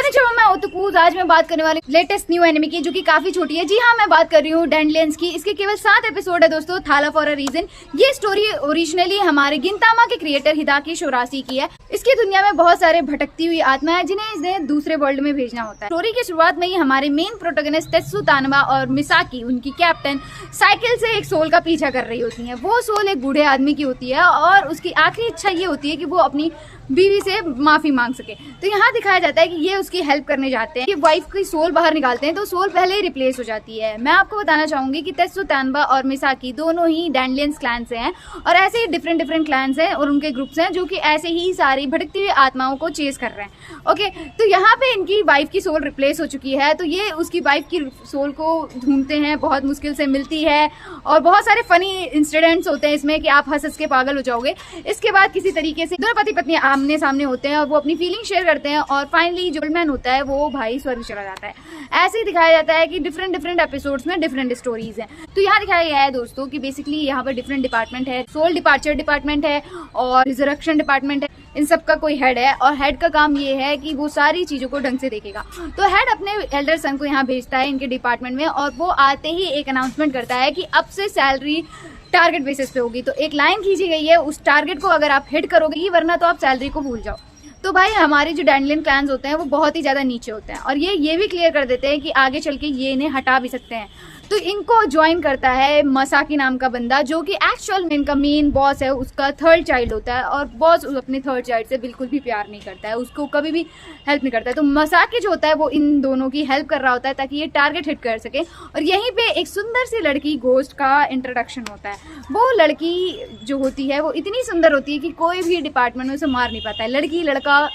konnichiwa, मैं ओतुकूज। आज मैं बात करने वाली लेटेस्ट न्यू एनिमे की, जो कि काफी छोटी है। जी हाँ, मैं बात कर रही हूँ डैंडलियंस की। इसके केवल 7 एपिसोड है दोस्तों, थाला फॉर अ रीजन। ये स्टोरी ओरिजिनली हमारे गिनतामा के क्रिएटर हिदाकी शोराशी की है। इसकी दुनिया में बहुत सारे भटकती हुई आत्माएं जिन्हें इन्हें दूसरे वर्ल्ड में भेजना होता है। स्टोरी की शुरुआत में ही हमारे मेन प्रोटोगनिस्ट तेत्सु तानबा और मिसाकी, उनकी कैप्टन, साइकिल से एक सोल का पीछा कर रही होती है। वो सोल एक बूढ़े आदमी की होती है और उसकी आखिरी इच्छा ये होती है कि वो अपनी बीवी से माफी मांग सके। तो यहाँ दिखाया जाता है कि ये उसकी हेल्प करने जाते हैं। ये वाइफ की सोल बाहर निकालते हैं तो सोल पहले ही रिप्लेस हो जाती है। मैं आपको बताना चाहूंगी कि तेत्सु तानबा और मिसाकी दोनों ही डैंडलियंस क्लैन से हैं और ऐसे ही डिफरेंट क्लैन्स हैं और उनके ग्रुप्स हैं जो कि ऐसे ही सारी भटकती हुई आत्माओं को चेस कर रहे हैं। ओके, तो यहाँ पे इनकी वाइफ की सोल रिप्लेस हो चुकी है, तो ये उसकी वाइफ की सोल को ढूंढते हैं, बहुत मुश्किल से मिलती है और बहुत सारे फनी इंसिडेंट्स होते हैं इसमें कि आप हंस के पागल हो जाओगे। इसके बाद किसी तरीके से दोनों पति पत्नी आमने सामने होते हैं और वो अपनी फीलिंग शेयर करते हैं और फाइनली जो मैन होता है वो भाई स्वर्ग चला जाता है। ऐसे ही दिखाया जाता है कि डिफरेंट एपिसोड्स में डिफरेंट स्टोरीज हैं। तो यहाँ दिखाया गया है दोस्तों कि बेसिकली यहाँ पर डिफरेंट डिपार्टमेंट है। सोल डिपार्चर डिपार्टमेंट है और रिजरेक्शन डिपार्टमेंट है। इन सब का कोई हेड है और हेड का काम ये है कि वो सारी चीजों को ढंग से देखेगा। तो हेड अपने एल्डर सन को यहाँ भेजता है इनके डिपार्टमेंट में और वो आते ही एक अनाउंसमेंट करता है कि अब से सैलरी टारगेट बेसिस पे होगी। तो एक लाइन खींची गई है, उस टारगेट को अगर आप हिट करोगे ही, वरना तो आप सैलरी को भूल जाओ। तो भाई हमारे जो डैंडलियन क्लैन्स होते हैं वो बहुत ही ज्यादा नीचे होते हैं और ये भी क्लियर कर देते हैं कि आगे चल के ये इन्हें हटा भी सकते हैं। तो इनको ज्वाइन करता है मसाकी नाम का बंदा, जो कि एक्चुअल में इनका मेन बॉस है। उसका थर्ड चाइल्ड होता है और बॉस अपने थर्ड चाइल्ड से बिल्कुल भी प्यार नहीं करता है, उसको कभी भी हेल्प नहीं करता है। तो मसाकी जो होता है वो इन दोनों की हेल्प कर रहा होता है ताकि ये टारगेट हिट कर सके। और यहीं पे एक सुंदर सी लड़की गोस्ट का इंट्रोडक्शन होता है। वो लड़की जो होती है वो इतनी सुंदर होती है कि कोई भी डिपार्टमेंट में उसे मार नहीं पाता है। लड़की लड़का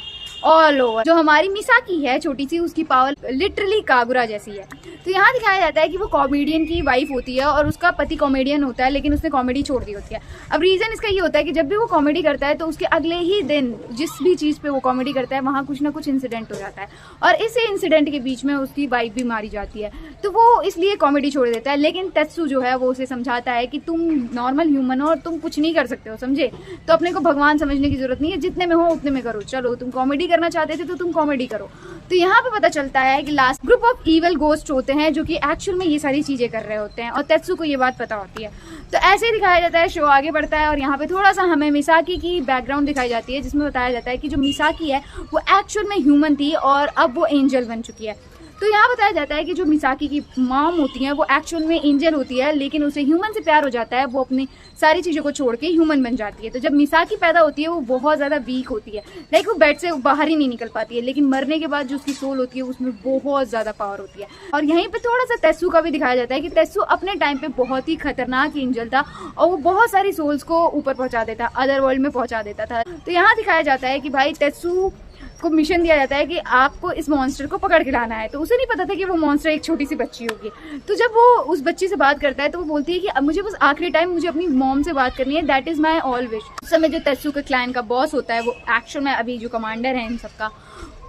ऑल ओवर। जो हमारी मिसाकी है छोटी सी, उसकी पावर लिटरली कागुरा जैसी है। तो यहाँ दिखाया जाता है कि वो कॉमेडियन की वाइफ होती है और उसका पति कॉमेडियन होता है, लेकिन उसने कॉमेडी छोड़ दी होती है। अब रीजन इसका ये होता है कि जब भी वो कॉमेडी करता है तो उसके अगले ही दिन जिस भी चीज पे वो कॉमेडी करता है वहाँ कुछ ना कुछ इंसिडेंट हो जाता है और इसी इंसिडेंट के बीच में उसकी वाइफ भी मारी जाती है। तो वो इसलिए कॉमेडी छोड़ देता है। लेकिन तेत्सु जो है वो उसे समझाता है कि तुम नॉर्मल ह्यूमन हो और तुम कुछ नहीं कर सकते हो, समझे? तो अपने को भगवान समझने की जरूरत नहीं है, जितने में हो उतने में करो। चलो, तुम कॉमेडी करना चाहते थे तो तुम कॉमेडी करो। तो यहाँ पे पता चलता है कि last group of evil ghost होते हैं जो कि एक्चुअल में ये सारी चीजें कर रहे होते हैं और तेत्सु को ये बात पता होती है। तो ऐसे ही दिखाया जाता है, शो आगे बढ़ता है और यहाँ पे थोड़ा सा हमें मिसाकी की बैकग्राउंड दिखाई जाती है, जिसमें बताया जाता है कि जो मिसाकी है वो एक्चुअल में ह्यूमन थी और अब वो एंजल बन चुकी है। तो यहाँ बताया जाता है कि जो मिसाकी की मॉम होती है वो एक्चुअल में एंजल होती है, लेकिन उसे ह्यूमन से प्यार हो जाता है। वो अपनी सारी चीज़ों को छोड़ के ह्यूमन बन जाती है। तो जब मिसाकी पैदा होती है वो बहुत ज़्यादा वीक होती है, लाइक वो बेड से बाहर ही नहीं निकल पाती है। लेकिन मरने के बाद जो उसकी सोल होती है उसमें बहुत ज़्यादा पावर होती है। और यहीं पे थोड़ा सा तेत्सु का भी दिखाया जाता है कि तेत्सु अपने टाइम पे बहुत ही खतरनाक एंजल था और वो बहुत सारी सोल्स को ऊपर पहुँचा देता, अदर वर्ल्ड में पहुँचा देता था। तो यहाँ दिखाया जाता है कि भाई तेत्सु को मिशन दिया जाता है कि आपको इस मॉन्स्टर को पकड़ के लाना है। तो उसे नहीं पता था कि वो मॉन्स्टर एक छोटी सी बच्ची होगी। तो जब वो उस बच्ची से बात करता है तो वो बोलती है कि अब मुझे बस आखिरी टाइम मुझे अपनी मॉम से बात करनी है, that is my all wish. उस समय जो तेत्सु के क्लैन का बॉस होता है, वो एक्चुअल में अभी जो कमांडर है इन सबका,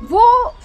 वो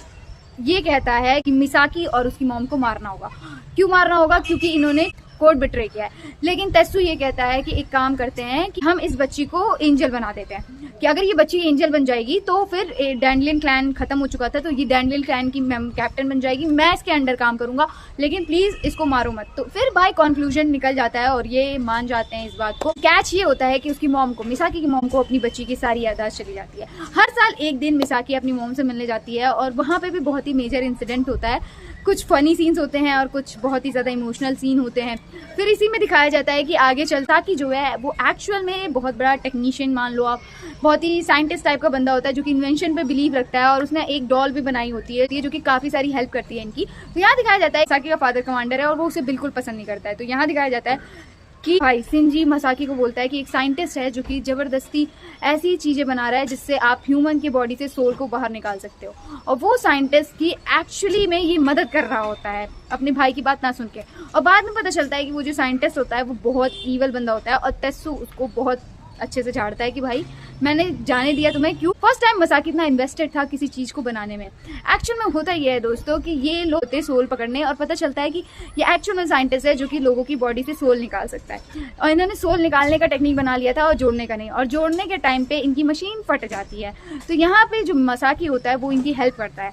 ये कहता है कि मिसाकी और उसकी मॉम को मारना होगा। क्यों मारना होगा? क्योंकि इन्होंने कोड बिट्रे किया है। लेकिन तेत्सु ये कहता है कि एक काम करते हैं कि हम इस बच्ची को एंजल बना देते हैं, कि अगर ये बच्ची एंजल बन जाएगी तो फिर डैंडलियन क्लैन खत्म हो चुका था, तो ये डैंडलियन क्लैन की कैप्टन बन जाएगी, मैं इसके अंडर काम करूंगा, लेकिन प्लीज इसको मारो मत। तो फिर भाई कंक्लूजन निकल जाता है और ये मान जाते हैं इस बात को। कैच ये होता है कि उसकी मॉम को, मिसाकी की मॉम को, अपनी बच्ची की सारी याददाश्त चली जाती है। हर साल एक दिन मिसाकी अपनी मॉम से मिलने जाती है और वहाँ पे भी बहुत ही मेजर इंसिडेंट होता है। कुछ फनी सीन्स होते हैं और कुछ बहुत ही ज़्यादा इमोशनल सीन होते हैं। फिर इसी में दिखाया जाता है कि आगे चलता कि जो है वो एक्चुअल में बहुत बड़ा टेक्नीशियन, मान लो आप, बहुत ही साइंटिस्ट टाइप का बंदा होता है जो कि इन्वेंशन पे बिलीव रखता है और उसने एक डॉल भी बनाई होती है जो कि काफ़ी सारी हेल्प करती है इनकी। तो यहाँ दिखाया जाता है मिसाकी का फादर कमांडर है और वो उसे बिल्कुल पसंद नहीं करता है। तो यहाँ दिखाया जाता है कि भाई सिंजी मसाकी को बोलता है कि एक साइंटिस्ट है जो कि जबरदस्ती ऐसी चीजें बना रहा है जिससे आप ह्यूमन की बॉडी से सोल को बाहर निकाल सकते हो, और वो साइंटिस्ट की एक्चुअली में ये मदद कर रहा होता है अपने भाई की बात ना सुन के। और बाद में पता चलता है कि वो जो साइंटिस्ट होता है वो बहुत ईवल बंदा होता है और तेत्सु उसको बहुत अच्छे से झाड़ता है कि भाई मैंने जाने दिया तुम्हें क्यों। फर्स्ट टाइम मसाकी इतना इन्वेस्टेड था किसी चीज को बनाने में। एक्चुअल में होता ये है दोस्तों कि ये लोग होते सोल पकड़ने, और पता चलता है कि ये एक्चुअल में साइंटिस्ट है जो कि लोगों की बॉडी से सोल निकाल सकता है। और इन्होंने सोल निकालने का टेक्निक बना लिया था और जोड़ने का नहीं, और जोड़ने के टाइम पे इनकी मशीन फट जाती है। तो यहाँ पे जो मसाकी होता है वो इनकी हेल्प करता है।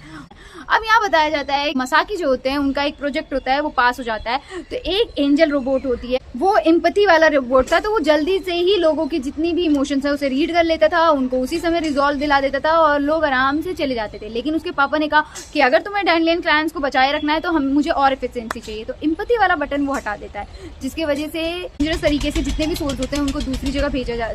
अब यहाँ बताया जाता है मसाकी जो होते हैं उनका एक प्रोजेक्ट होता है, वो पास हो जाता है। तो एक एंजल रोबोट होती है, वो एम्पैथी वाला रोबोट था, तो वो जल्दी से ही लोगों की जितनी भी इमोशंस है उसे रीड कर लेता था, उनको उसी समय रिजॉल्व दिला देता था और लोग आराम से चले जाते थे। लेकिन उसके पापा ने कहा कि अगर तुम्हें डैंडलियन क्लैंस को बचाए रखना है तो मुझे और एफिशिएंसी चाहिए। तो एम्पैथी वाला बटन वो हटा देता है, जिसकी वजह से डेंजरस तरीके से जितने भी सोल्स होते हैं उनको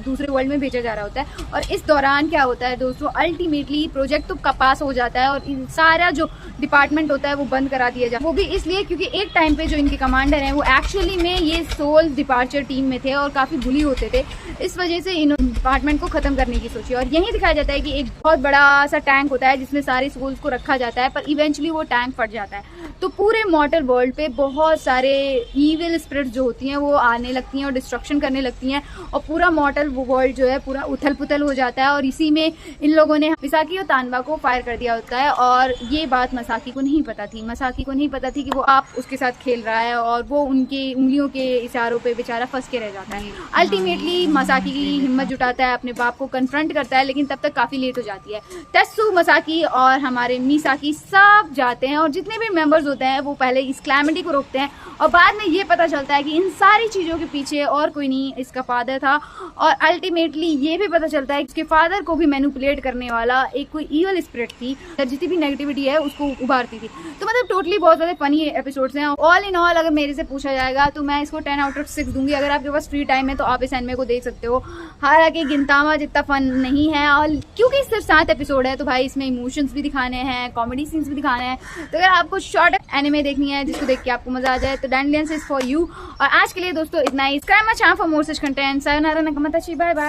दूसरे वर्ल्ड में भेजा जा रहा होता है। और इस दौरान क्या होता है दोस्तों, अल्टीमेटली प्रोजेक्ट तो पास हो जाता है और सारा जो डिपार्टमेंट होता है वो बंद करा दिया जाता है। वो भी इसलिए क्योंकि एक टाइम पे जो इनके कमांडर हैं वो एक्चुअली में ये सोल डिपार्चर टीम में थे और काफी भूली होते थे। इस वजह से इन डिपार्टमेंट को खत्म करने की सोची। और यही दिखाया जाता है कि एक बहुत बड़ा सा टैंक होता है जिसमें सारे सोल्स को रखा जाता है, पर इवेंचुअली वो टैंक फट जाता है। तो पूरे मॉर्टल वर्ल्ड पे बहुत सारे ईविल स्पिरिट्स जो होती हैं वो आने लगती हैं और डिस्ट्रक्शन करने लगती हैं, और पूरा मॉर्टल वर्ल्ड जो है पूरा उथल पुथल हो जाता है। और इसी में इन लोगों ने मिसाकी और तानबा को फायर कर दिया होता है, और ये बात मसाकी को नहीं पता थी। मसाकी को नहीं पता थी कि वो आप उसके साथ खेल रहा है, और वो उनके उंगलियों के इशारों पे बेचारा फंस के रह जाता है। अल्टीमेटली मसाकी की हिम्मत जुटाता है, अपने बाप को कन्फ्रंट करता है, लेकिन तब तक काफी लेट हो जाती है। तेत्सु, मसाकी और हमारे मिसाकी सब जाते हैं, और जितने भी मेंबर्स होते हैं वो पहले इस कैलेमिटी को रोकते हैं, और बाद में ये पता चलता है कि इन सारी चीजों के पीछे और कोई नहीं, इसका फादर था। और अल्टीमेटली ये भी पता चलता है कि इसके फादर को भी मैनिपुलेट करने वाला एक कोई ईवल स्पिरिट थी, जितनी भी नेगेटिविटी है उसको उभारती थी। तो मतलब टोटली बहुत ज्यादा फनी एपिसोड्स हैं। ऑल इन ऑल अगर मेरे से पूछा जाएगा तो मैं इसको 10 आउट ऑफ 6 दूंगी। अगर आपके पास फ्री टाइम है तो आप इस एनिमे को देख सकते हो। हालांकि गिंतामा जितना फन नहीं है, और क्योंकि सिर्फ 7 एपिसोड है तो भाई इसमें इमोशंस भी दिखाने हैं, कॉमेडी सीन्स भी दिखाने हैं। तो अगर आपको शॉर्ट एनिमे देखनी है जिसको देख के आपको मजा आ जाए तो डैंडलियंस इज फॉर यू। और आज के लिए दोस्तों इतना ही। Subscribe my channel for more such content. सायोनारा, नकामाताची, बाय बाय।